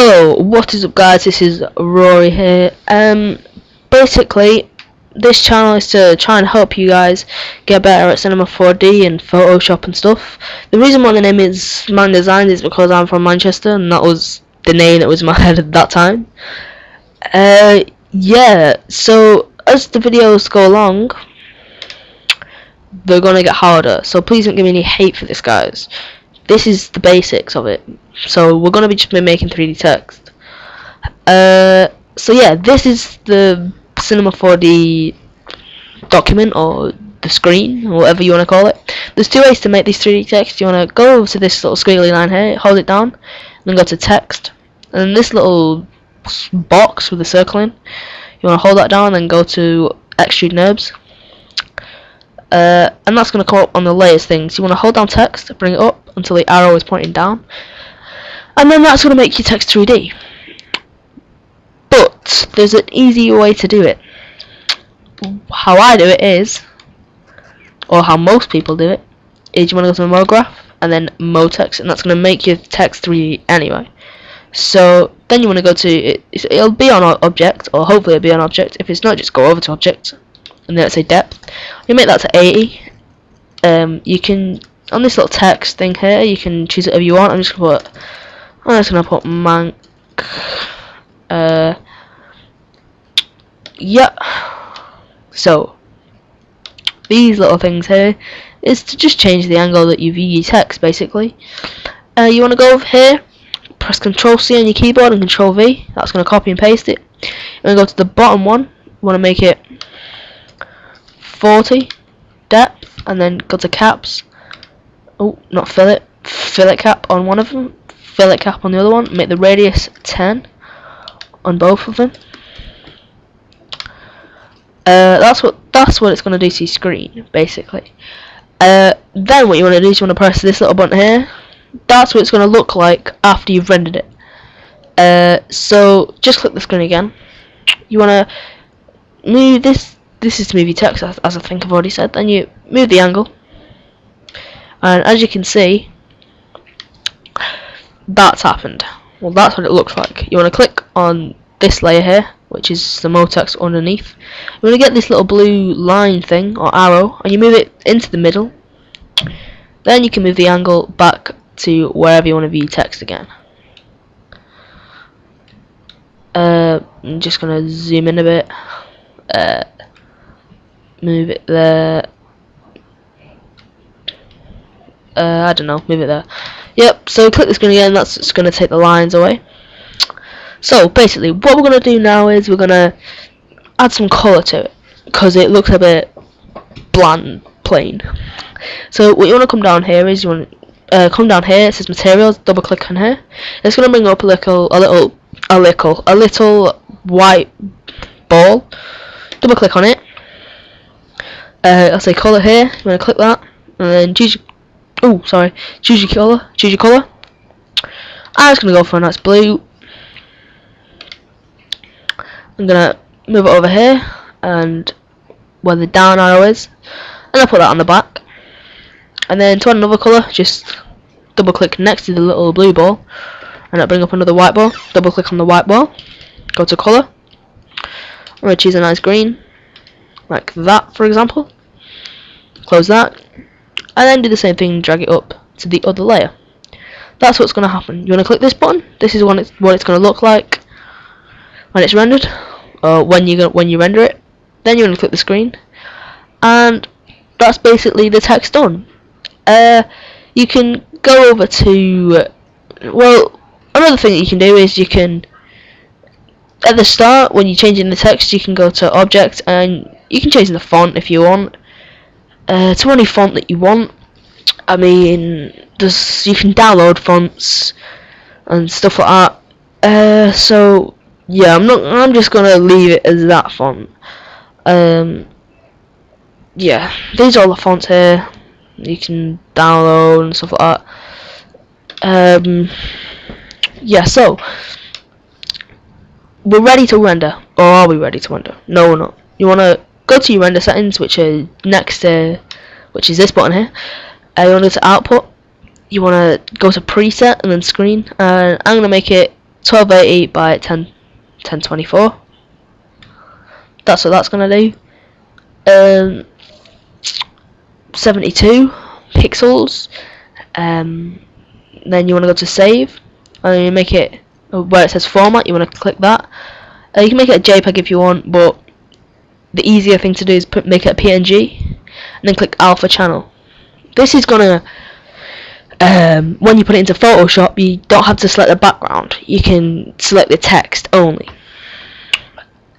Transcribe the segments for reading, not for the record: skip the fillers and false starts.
Hello, what is up guys, this is Rory here. Basically this channel is to try and help you guys get better at Cinema 4D and Photoshop and stuff. The reason why the name is Manc Designs is because I'm from Manchester and that was the name that was in my head at that time. Yeah, so as the videos go along, they're gonna get harder, so please don't give me any hate for this guys. This is the basics of it. So we're gonna be just making 3D text. So yeah, this is the Cinema 4D document or the screen or whatever you want to call it. There's two ways to make these 3D text. You want to go over to this little squiggly line here, hold it down, then go to text, and this little box with a circle in, you want to hold that down, then go to extrude NURBS. And that's going to come up on the layers thing. So you want to hold down text, bring it up until the arrow is pointing down, and then that's going to make your text 3D. But there's an easier way to do it. How I do it is, or how most people do it, is you want to go to Mode Graph and then Mode Text, and that's going to make your text 3D anyway. So then you want to go to it. It'll be on Object, or hopefully it'll be on Object. If it's not, just go over to Object and then let's say Depth. You make that to 80. You can, on this little text thing here, you can choose whatever you want. I'm just gonna put Manc. Yeah. So these little things here is to just change the angle that you view your text. Basically, you want to go over here, press Ctrl C on your keyboard and Ctrl V. That's going to copy and paste it. You want to go to the bottom one. You want to make it 40 depth, and then go to caps. Oh, not fillet cap on one of them, fillet cap on the other one. Make the radius 10 on both of them. That's what it's gonna do to your screen, basically. Then what you want to do is you want to press this little button here. That's what it's gonna look like after you've rendered it. So just click the screen again. You want to move this. This is to move your text, as I think I've already said. Then you move the angle, and as you can see, that's happened. Well, that's what it looks like. You want to click on this layer here, which is the mode text underneath. You want to get this little blue line thing or arrow, and you move it into the middle. Then you can move the angle back to wherever you want to view text again. I'm just gonna zoom in a bit. Move it there. I don't know, move it there. Yep, so click the screen again, that's just going to take the lines away. So basically what we're going to do now is we're going to add some colour to it, because it looks a bit bland, plain. So what you want to come down here is you want to come down here, it says materials, double click on here. It's going to bring up a little white ball. Double click on it. I'll say colour here. You want to click that, and then choose your colour. I'm just gonna go for a nice blue. I'm gonna move it over here, and where the down arrow is, and I'll put that on the back. And then to add another colour, just double click next to the little blue ball, and that'll bring up another white ball. Double click on the white ball, go to colour. I'm gonna choose a nice green, like that, for example. Close that, and then do the same thing, drag it up to the other layer. That's what's going to happen. You want to click this button. This is what it's going to look like when it's rendered, or when you render it. Then you want to click the screen, and that's basically the text done. You can go over to, well, another thing that you can do is you can, at the start when you're changing the text, you can go to Object and you can change the font if you want. To any font that you want. I mean, you can download fonts and stuff like that. So yeah, I'm just gonna leave it as that font. Yeah, these are all the fonts here. You can download and stuff like that. Yeah, so we're ready to render, or are we ready to render? No, we're not. You wanna go to your render settings, which is next to, which is this button here. You want to go to output. You want to go to preset and then screen. I'm gonna make it 1280 by 1024. That's what that's gonna do. 72 pixels. Then you want to go to save, and you make it where it says format. You want to click that. You can make it a JPEG if you want, but the easier thing to do is make it a PNG, and then click alpha channel. This is gonna when you put it into Photoshop, you don't have to select the background. You can select the text only.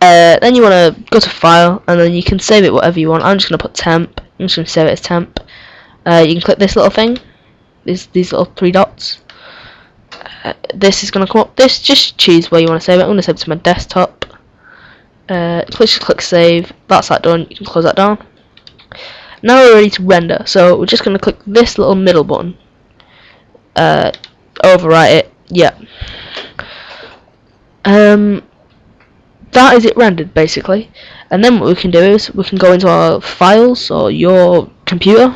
Then you want to go to file, and then you can save it whatever you want. I'm just gonna put temp. I'm just gonna save it as temp. You can click this little thing, these little 3 dots. This is gonna come up. This, just choose where you want to save it. I'm gonna save it to my desktop. Just click save. That's that done. You can close that down. Now we're ready to render. So we're just gonna click this little middle button. Overwrite it. Yeah. That is it rendered basically. And then what we can do is we can go into our files or your computer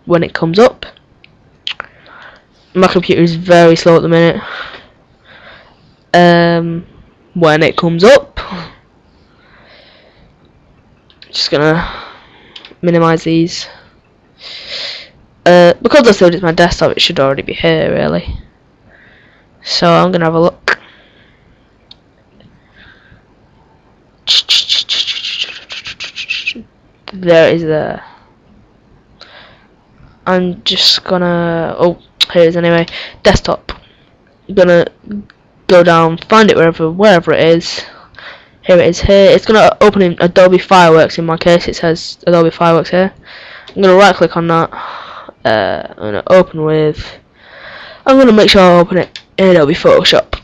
when it comes up. My computer is very slow at the minute. When it comes up, just gonna minimize these. Because I saved it to my desktop, it should already be here really. So I'm gonna have a look. There is there. I'm just gonna, oh, here it is anyway. Desktop. I'm gonna go down, find it wherever it is. Here it is here. It's gonna open in Adobe Fireworks. In my case, it says Adobe Fireworks here. I'm gonna right click on that. I'm gonna open with. I'm gonna make sure I open it in Adobe Photoshop.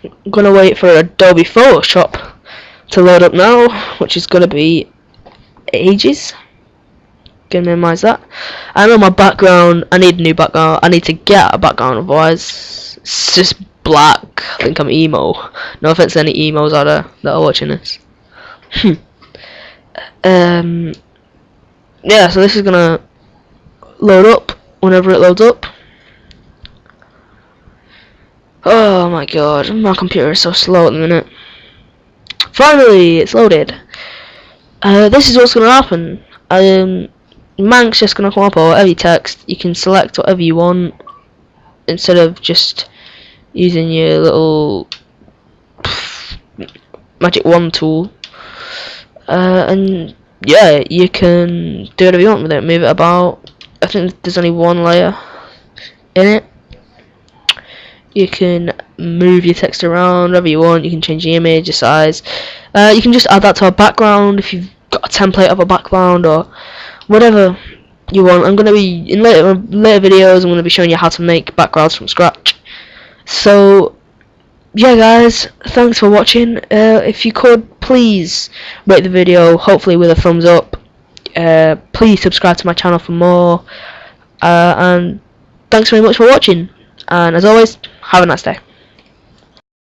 I'm gonna wait for Adobe Photoshop to load up now, which is gonna be ages. Gonna minimize that. I know my background. I need a new background. I need to get a background, otherwise it's just black. I think I'm emo. No offense to any emos out there that are watching this. Yeah, so this is gonna load up whenever it loads up. Oh my god, my computer is so slow at the minute. Finally, it's loaded. This is what's gonna happen. Manc's just gonna come up, or whatever you text, you can select whatever you want instead of just using your little magic wand tool. And yeah, you can do whatever you want with it. Move it about. I think there's only one layer in it. You can move your text around wherever you want. You can change the image, the size. You can just add that to a background if you've got a template of a background or whatever you want. I'm gonna be in later videos. I'm gonna be showing you how to make backgrounds from scratch. So yeah, guys, thanks for watching. If you could please rate the video, hopefully with a thumbs up. Please subscribe to my channel for more. And thanks very much for watching. And as always, have a nice day.